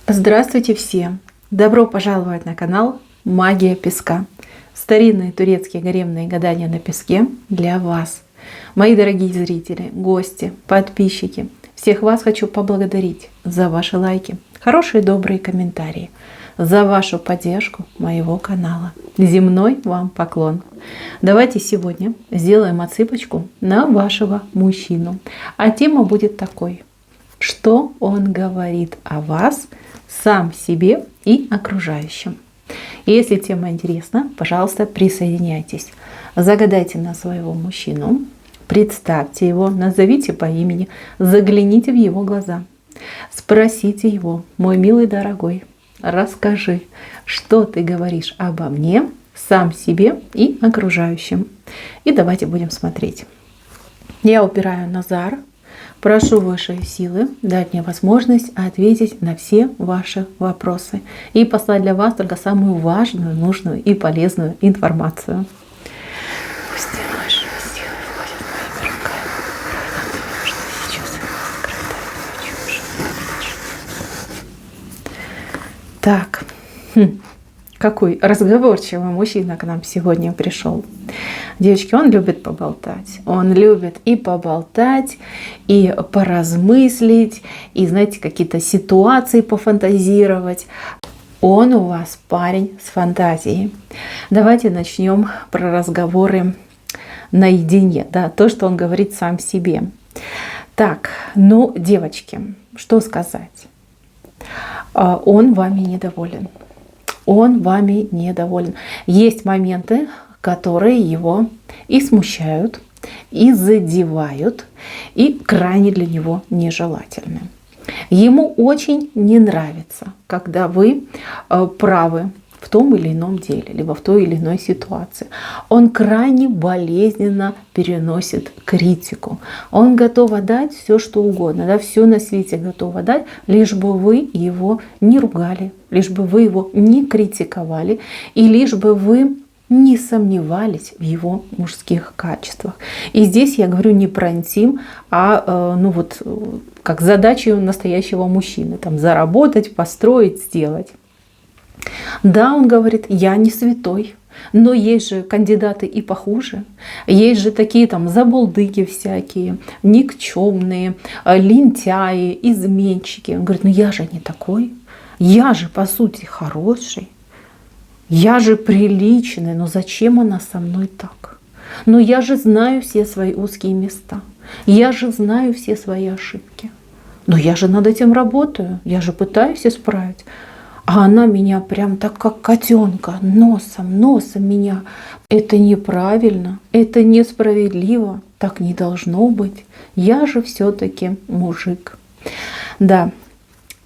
Здравствуйте все! Добро пожаловать на канал Магия Песка. Старинные турецкие гаремные гадания на песке для вас. Мои дорогие зрители, гости, подписчики, всех вас хочу поблагодарить за ваши лайки, хорошие добрые комментарии, за вашу поддержку моего канала. Земной вам поклон. Давайте сегодня сделаем отсыпочку на вашего мужчину. А тема будет такой: что он говорит о вас, сам себе и окружающим. И если тема интересна, пожалуйста, присоединяйтесь. Загадайте на своего мужчину, представьте его, назовите по имени, загляните в его глаза, спросите его: мой милый дорогой, расскажи, что ты говоришь обо мне, сам себе и окружающим. И давайте будем смотреть. Я упираю назар. Прошу высшие силы дать мне возможность ответить на все ваши вопросы и послать для вас только самую важную, нужную и полезную информацию. Пусть высшие силы входят моими руками, потому что сейчас скрыто. Так, какой разговорчивый мужчина к нам сегодня пришел. Девочки, он любит поболтать. Он любит и поболтать, и поразмыслить, и, знаете, какие-то ситуации пофантазировать. Он у вас парень с фантазией. Давайте начнем про разговоры наедине, да, то, что он говорит сам себе. Так, ну, девочки, что сказать? Он вами недоволен. Он вами недоволен. Есть моменты, которые его и смущают, и задевают, и крайне для него нежелательны. Ему очень не нравится, когда вы правы в том или ином деле, либо в той или иной ситуации. Он крайне болезненно переносит критику. Он готов отдать все, что угодно, да, все на свете готов отдать, лишь бы вы его не ругали, лишь бы вы его не критиковали, и лишь бы вы не сомневались в его мужских качествах. И здесь я говорю не про интим, а ну вот как задачу настоящего мужчины: там, заработать, построить, сделать. Да, он говорит: я не святой, но есть же кандидаты и похуже. Есть же такие там забулдыги всякие, никчемные, лентяи, изменщики. Он говорит: ну я же не такой, я же по сути хороший. Я же приличный, но зачем она со мной так? Но я же знаю все свои узкие места. Я же знаю все свои ошибки. Но я же над этим работаю. Я же пытаюсь исправить. А она меня прям так, как котенка, носом меня. Это неправильно, это несправедливо. Так не должно быть. Я же все-таки мужик. Да.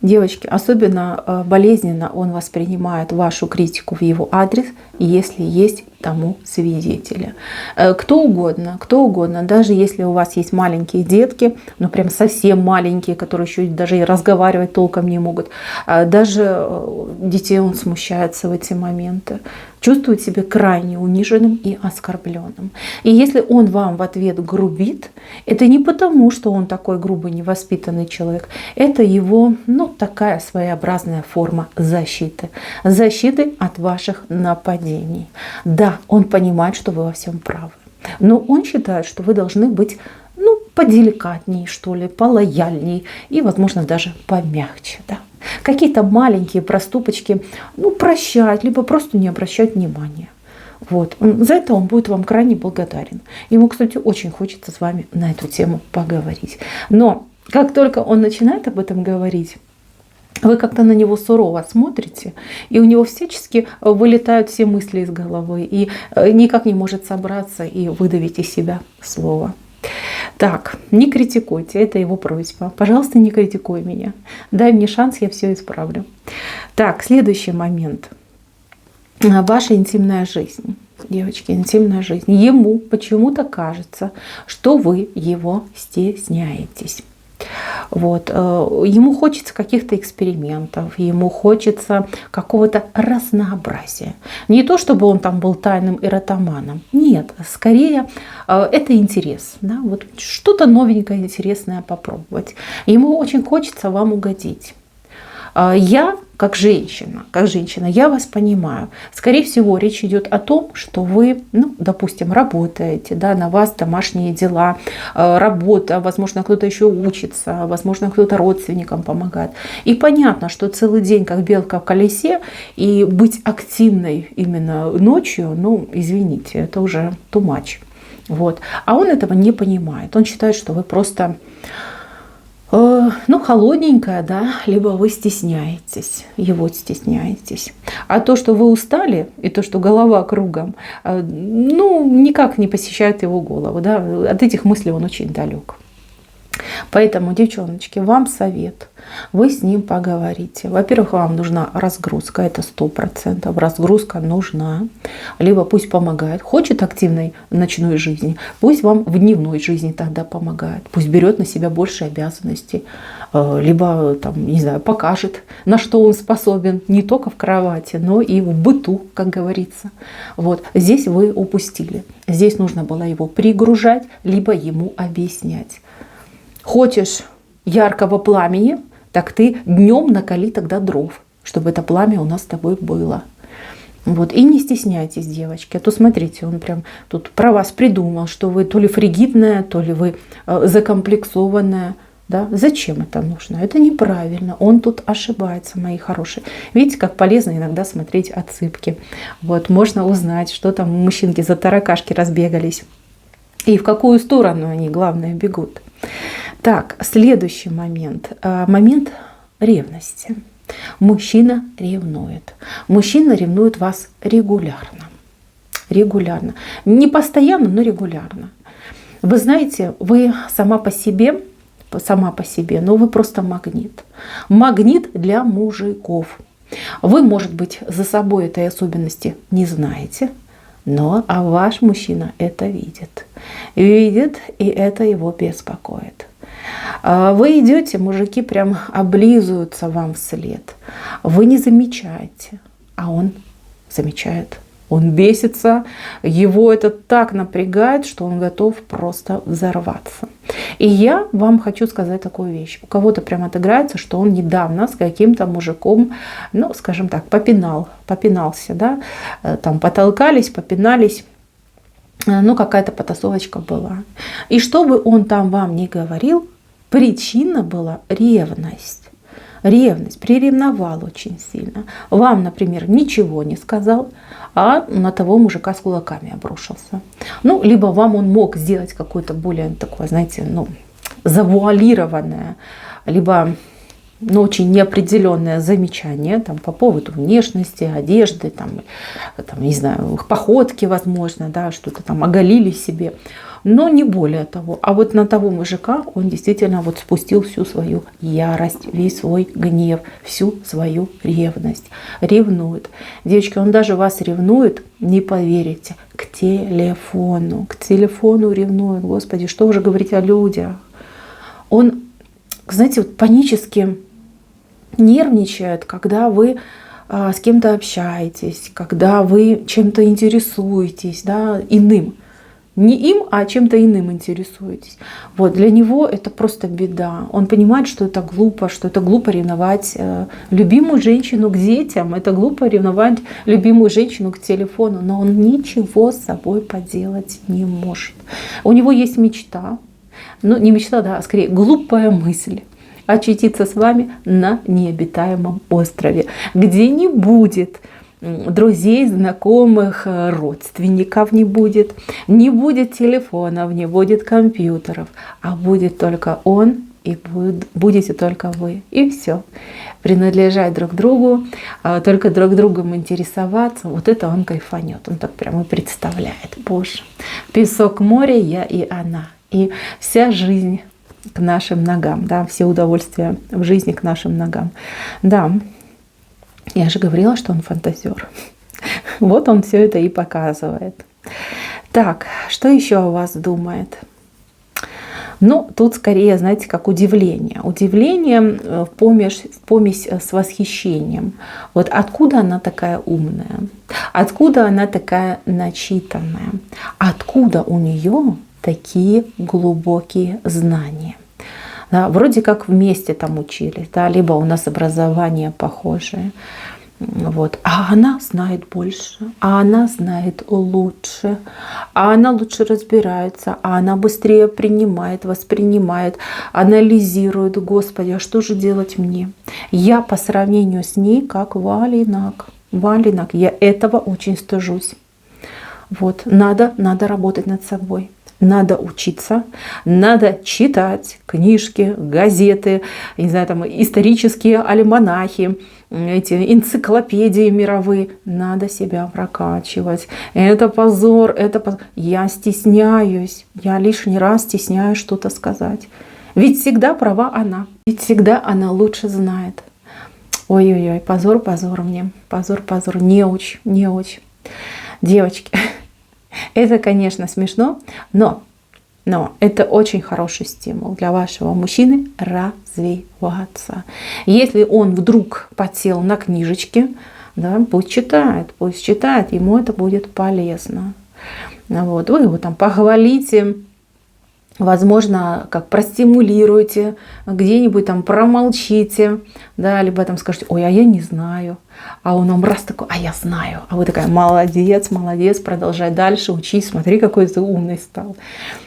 Девочки, особенно болезненно он воспринимает вашу критику в его адрес, если есть тому свидетели. Кто угодно, даже если у вас есть маленькие детки, ну прям совсем маленькие, которые еще даже и разговаривать толком не могут, даже детей он смущается в эти моменты, чувствует себя крайне униженным и оскорбленным. И если он вам в ответ грубит, это не потому, что он такой грубый, невоспитанный человек, это его, ну, такая своеобразная форма защиты. Защиты от ваших нападений. Да, он понимает, что вы во всем правы, но он считает, что вы должны быть, ну, поделикатней, что ли, полояльней и, возможно, даже помягче, да. Какие-то маленькие проступочки, ну, прощать, либо просто не обращать внимания. Вот. За это он будет вам крайне благодарен. Ему, кстати, очень хочется с вами на эту тему поговорить. Но как только он начинает об этом говорить, вы как-то на него сурово смотрите, и у него всячески вылетают все мысли из головы, и никак не может собраться и выдавить из себя слово. Так, не критикуйте, это его просьба. Пожалуйста, не критикуй меня. Дай мне шанс, я все исправлю. Так, следующий момент. Ваша интимная жизнь. Девочки, интимная жизнь. Ему почему-то кажется, что вы его стесняетесь. Вот. Ему хочется каких-то экспериментов, ему хочется какого-то разнообразия. Не то, чтобы он там был тайным эротоманом. Нет, скорее это интерес. Да? Вот что-то новенькое, интересное попробовать. Ему очень хочется вам угодить. Я, как женщина, я вас понимаю. Скорее всего, речь идет о том, что вы, ну, допустим, работаете, да, на вас домашние дела, работа, возможно, кто-то еще учится, возможно, кто-то родственникам помогает. И понятно, что целый день, как белка в колесе, и быть активной именно ночью, ну, извините, это уже too much. Вот. А он этого не понимает. Он считает, что вы просто... ну, холодненькая, да, либо вы стесняетесь, его стесняетесь. А то, что вы устали, и то, что голова кругом, ну, никак не посещает его голову, да, от этих мыслей он очень далек. Поэтому, девчоночки, вам совет. Вы с ним поговорите. Во-первых, вам нужна разгрузка, это 100%. Разгрузка нужна. Либо пусть помогает. Хочет активной ночной жизни, пусть вам в дневной жизни тогда помогает. Пусть берет на себя больше обязанностей. Либо, там, не знаю, покажет, на что он способен. Не только в кровати, но и в быту, как говорится. Вот. Здесь вы упустили. Здесь нужно было его пригружать, либо ему объяснять. Хочешь яркого пламени, так ты днем накали тогда дров, чтобы это пламя у нас с тобой было. Вот. И не стесняйтесь, девочки. А то смотрите, он прям тут про вас придумал, что вы то ли фригидная, то ли вы закомплексованная. Да? Зачем это нужно? Это неправильно. Он тут ошибается, мои хорошие. Видите, как полезно иногда смотреть отсыпки. Вот. Можно узнать, что там мужчинки за таракашки разбегались. И в какую сторону они, главное, бегут. Так, следующий момент. Момент ревности. Мужчина ревнует. Мужчина ревнует вас регулярно. Регулярно. Не постоянно, но регулярно. Вы знаете, вы сама по себе, но вы просто магнит. Магнит для мужиков. Вы, может быть, за собой этой особенности не знаете, но ваш мужчина это видит. Видит, и это его беспокоит. Вы идете, мужики прям облизываются вам вслед. Вы не замечаете, а он замечает. Он бесится, его это так напрягает, что он готов просто взорваться. И я вам хочу сказать такую вещь. У кого-то прям отыграется, что он недавно с каким-то мужиком, ну, скажем так, попинался, да, там потолкались, попинались. Ну, какая-то потасовочка была. И что бы он там вам ни говорил, причина была ревность. Ревность. Приревновал очень сильно. Вам, например, ничего не сказал, а на того мужика с кулаками обрушился. Ну, либо вам он мог сделать какое-то более такое, знаете, ну, завуалированное, либо очень неопределенное замечание там, по поводу внешности, одежды, там, не знаю, походки, возможно, да, что-то там оголили себе, но не более того. А вот на того мужика он действительно вот спустил всю свою ярость, весь свой гнев, всю свою ревность. Ревнует. Девочки, он даже вас ревнует, не поверите, к телефону ревнует. Господи, что уже говорить о людях. Он, знаете, вот панически нервничает, когда вы с кем-то общаетесь, когда вы чем-то интересуетесь, да, иным. Не им, а чем-то иным интересуетесь. Вот, для него это просто беда. Он понимает, что это глупо ревновать любимую женщину к детям, это глупо ревновать любимую женщину к телефону, но он ничего с собой поделать не может. У него есть мечта, ну не мечта, да, а скорее глупая мысль. Очутиться с вами на необитаемом острове, где не будет друзей, знакомых, родственников не будет телефонов, не будет компьютеров, а будет только он и будете только вы. И все. Принадлежать друг другу, только друг другом интересоваться. Вот это он кайфанет. Он так прямо представляет. Боже, песок, море, я и она. И вся жизнь к нашим ногам, да, все удовольствия в жизни к нашим ногам. Да, я же говорила, что он фантазер. Вот он все это и показывает. Так, что еще о вас думает? Ну, тут скорее, знаете, как удивление. Удивление, помесь с восхищением. Вот откуда она такая умная? Откуда она такая начитанная? Откуда у нее такие глубокие знания? Да, вроде как вместе там учились, да, либо у нас образование похожее. Вот. А она знает больше, а она знает лучше, а она лучше разбирается, а она быстрее принимает, воспринимает, анализирует. Господи, а что же делать мне? Я по сравнению с ней как валенок. Валенок. Я этого очень стыжусь. Вот. Надо работать над собой. Надо учиться, надо читать книжки, газеты, не знаю, там, исторические альманахи, эти энциклопедии мировые. Надо себя прокачивать. Это позор, это позор. Я стесняюсь, я лишний раз стесняюсь что-то сказать. Ведь всегда права она, ведь всегда она лучше знает. Ой-ой-ой, позор мне, позор, неуч. Девочки, это, конечно, смешно, но это очень хороший стимул для вашего мужчины развиваться. Если он вдруг подсел на книжечки, да, пусть читает, ему это будет полезно. Вот. Вы его там похвалите, возможно, как простимулируете, где-нибудь там промолчите, да, либо там скажете: ой, а я не знаю. А он вам раз такой: а я знаю. А вы такая: молодец, продолжай дальше, учись, смотри, какой ты умный стал.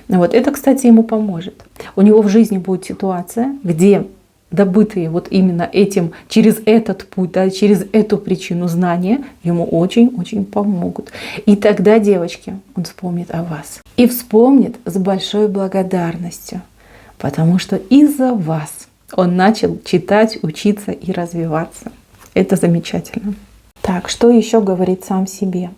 Вот. Это, кстати, ему поможет. У него в жизни будет ситуация, где добытые вот именно этим, через этот путь, да, через эту причину знания ему очень-очень помогут. И тогда, девочки, он вспомнит о вас. И вспомнит с большой благодарностью, потому что из-за вас он начал читать, учиться и развиваться. Это замечательно. Так, что еще говорит сам себе?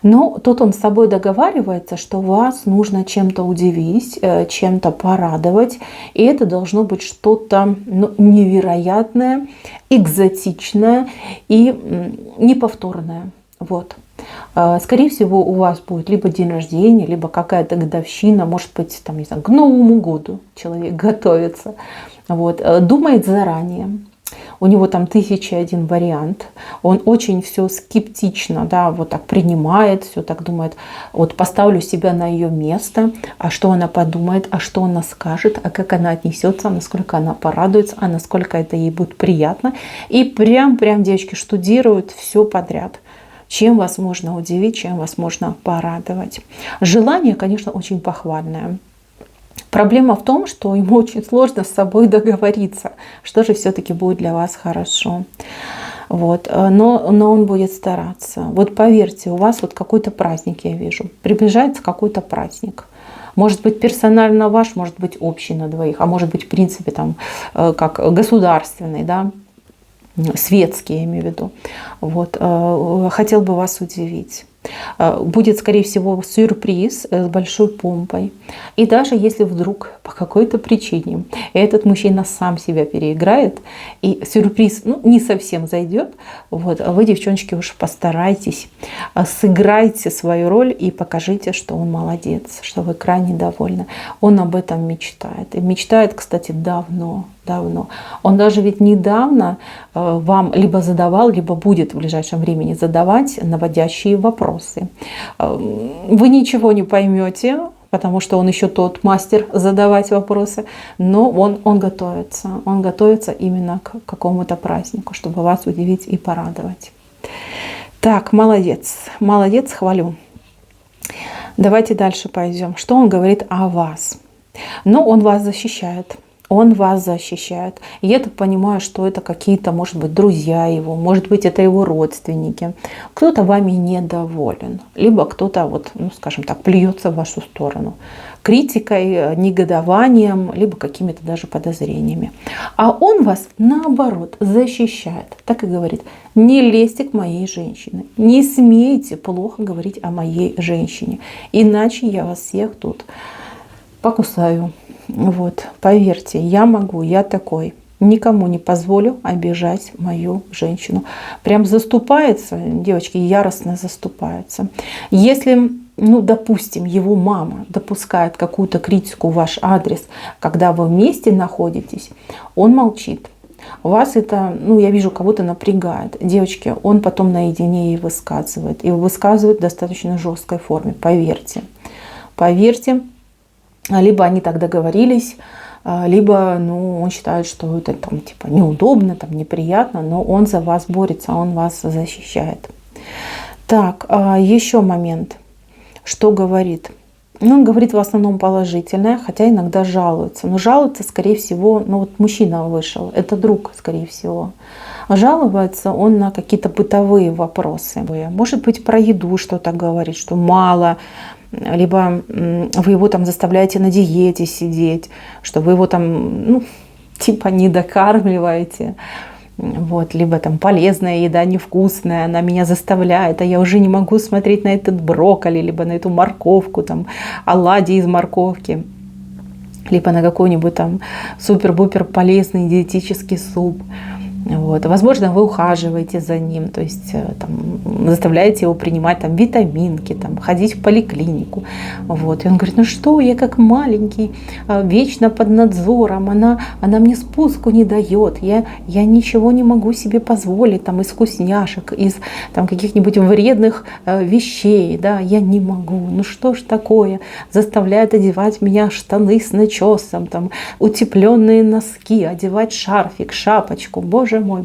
Ну, тут он с собой договаривается, что вас нужно чем-то удивить, чем-то порадовать. И это должно быть что-то невероятное, экзотичное и неповторное. Вот. Скорее всего, у вас будет либо день рождения, либо какая-то годовщина, может быть, там, не знаю, к Новому году человек готовится. Вот. Думает заранее. У него там 1001 вариант. Он очень все скептично, да, вот так принимает, все так думает: вот поставлю себя на ее место, а что она подумает, а что она скажет, а как она отнесется, насколько она порадуется, а насколько это ей будет приятно. И прям, девочки, штудируют все подряд. Чем вас можно удивить, чем вас можно порадовать. Желание, конечно, очень похвальное. Проблема в том, что ему очень сложно с собой договориться, что же все-таки будет для вас хорошо. Вот. Но он будет стараться. Вот поверьте, у вас вот какой-то праздник, я вижу. Приближается какой-то праздник. Может быть, персонально ваш, может быть, общий на двоих, а может быть, в принципе, там, как государственный, да, светский, я имею в виду. Вот. Хотел бы вас удивить. Будет, скорее всего, сюрприз с большой помпой. И даже если вдруг по какой-то причине этот мужчина сам себя переиграет, и сюрприз не совсем зайдет, вот, вы, девчоночки, уж постарайтесь, сыграйте свою роль и покажите, что он молодец, что вы крайне довольны. Он об этом мечтает. И мечтает, кстати, давно. Он даже ведь недавно вам либо задавал, либо будет в ближайшем времени задавать наводящие вопросы. Вы ничего не поймете, потому что он еще тот мастер задавать вопросы, но он готовится. Он готовится именно к какому-то празднику, чтобы вас удивить и порадовать. Так, молодец, хвалю. Давайте дальше пойдем. Что он говорит о вас? Ну, он вас защищает. Он вас защищает. И я так понимаю, что это какие-то, может быть, друзья его, может быть, это его родственники. Кто-то вами недоволен, либо кто-то, вот, скажем так, плюется в вашу сторону критикой, негодованием, либо какими-то даже подозрениями. А он вас, наоборот, защищает. Так и говорит: не лезьте к моей женщине, не смейте плохо говорить о моей женщине, иначе я вас всех тут покусаю. Вот, поверьте, я могу, я такой. Никому не позволю обижать мою женщину. Прям заступается, девочки, яростно заступается. Если, допустим, его мама допускает какую-то критику в ваш адрес, когда вы вместе находитесь, он молчит. Вас это, я вижу, кого-то напрягает. Девочки, он потом наедине и высказывает. И высказывает в достаточно жесткой форме, поверьте. Либо они так договорились, либо, ну, он считает, что это там типа неудобно, там неприятно, но он за вас борется, он вас защищает. Так, еще момент. Что говорит? Ну, он говорит в основном положительное, хотя иногда жалуется. Но жалуется, скорее всего, ну вот мужчина вышел, это друг, скорее всего. Жалуется он на какие-то бытовые вопросы. Может быть, про еду что-то говорит, что мало, либо вы его там заставляете на диете сидеть, что вы его там, ну, типа не докармливаете. Вот, либо там полезная еда, невкусная, она меня заставляет, а я уже не могу смотреть на этот брокколи, либо на эту морковку, там, оладьи из морковки, либо на какой-нибудь там супер-бупер полезный диетический суп. Вот. Возможно, вы ухаживаете за ним, то есть там, заставляете его принимать там, витаминки, там, ходить в поликлинику. Вот. И он говорит, ну что, я как маленький, вечно под надзором, она мне спуску не дает, я ничего не могу себе позволить там, из вкусняшек, из там, каких-нибудь вредных вещей, да, я не могу, ну что ж такое, заставляет одевать меня штаны с начесом, там, утепленные носки, одевать шарфик, шапочку, боже мой,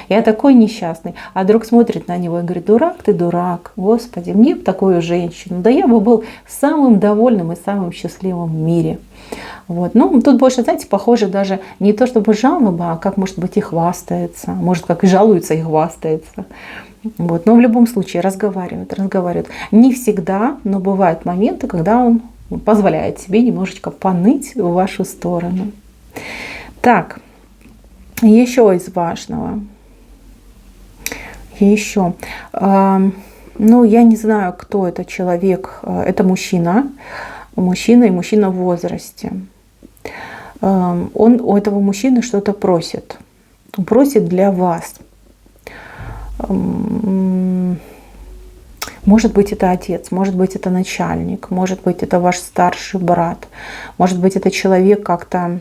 я такой несчастный. А друг смотрит на него и говорит, дурак ты, дурак, Господи, мне бы такую женщину, да я бы был самым довольным и самым счастливым в мире. Вот. Ну, тут больше, знаете, похоже даже не то чтобы жалоба, а как, может быть, и хвастается, может, как и жалуется, и хвастается. Вот. Но в любом случае разговаривают. Не всегда, но бывают моменты, когда он позволяет себе немножечко поныть в вашу сторону. Так. Еще из важного. Еще. Ну, я не знаю, кто это человек. Это мужчина. Мужчина и мужчина в возрасте. Он у этого мужчины что-то просит. Он просит для вас. Может быть, это отец, может быть, это начальник, может быть, это ваш старший брат, может быть, это человек как-то,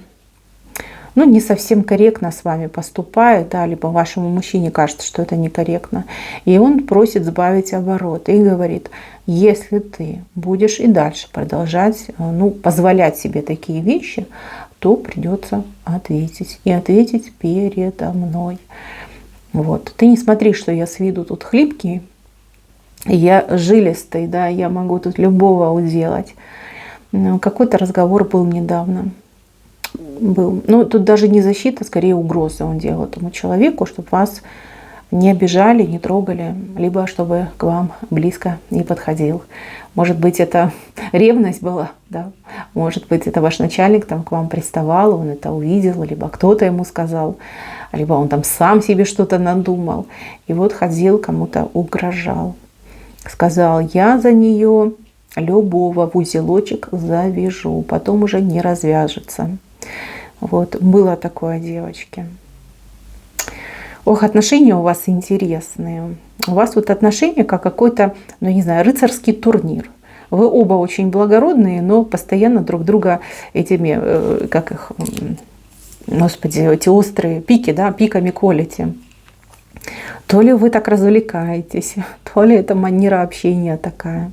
ну, не совсем корректно с вами поступает, да, либо вашему мужчине кажется, что это некорректно. И он просит сбавить обороты и говорит, если ты будешь и дальше продолжать, ну, позволять себе такие вещи, то придется ответить. И ответить передо мной. Вот. Ты не смотри, что я с виду тут хлипкий, я жилистый, да, я могу тут любого уделать. Какой-то разговор был недавно. Ну, тут даже не защита, скорее угроза он делал этому человеку, чтобы вас не обижали, не трогали, либо чтобы к вам близко не подходил. Может быть, это ревность была, да? Может быть, это ваш начальник там к вам приставал, он это увидел, либо кто-то ему сказал, либо он там сам себе что-то надумал. И вот ходил, кому-то угрожал. Сказал, я за нее любого в узелочек завяжу, потом уже не развяжется. Вот, было такое, девочки. Ох, отношения у вас интересные. У вас вот отношения как какой-то, ну не знаю, рыцарский турнир. Вы оба очень благородные, но постоянно друг друга этими, как их, господи, эти острые пики, да, пиками колите. То ли вы так развлекаетесь, то ли это манера общения такая.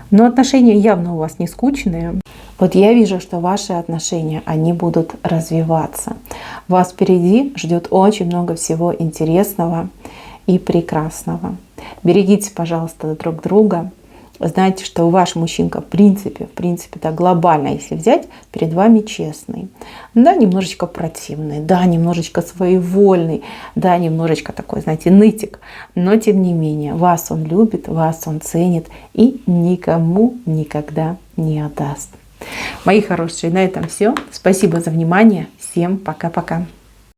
Но отношения явно у вас не скучные. Вот я вижу, что ваши отношения, они будут развиваться. Вас впереди ждет очень много всего интересного и прекрасного. Берегите, пожалуйста, друг друга. Знайте, что ваш мужчинка в принципе, да, глобально, если взять, перед вами честный. Да, немножечко противный, да, немножечко своевольный, да, немножечко такой, знаете, нытик. Но тем не менее, вас он любит, вас он ценит и никому никогда не отдаст. Мои хорошие, на этом все. Спасибо за внимание. Всем пока-пока.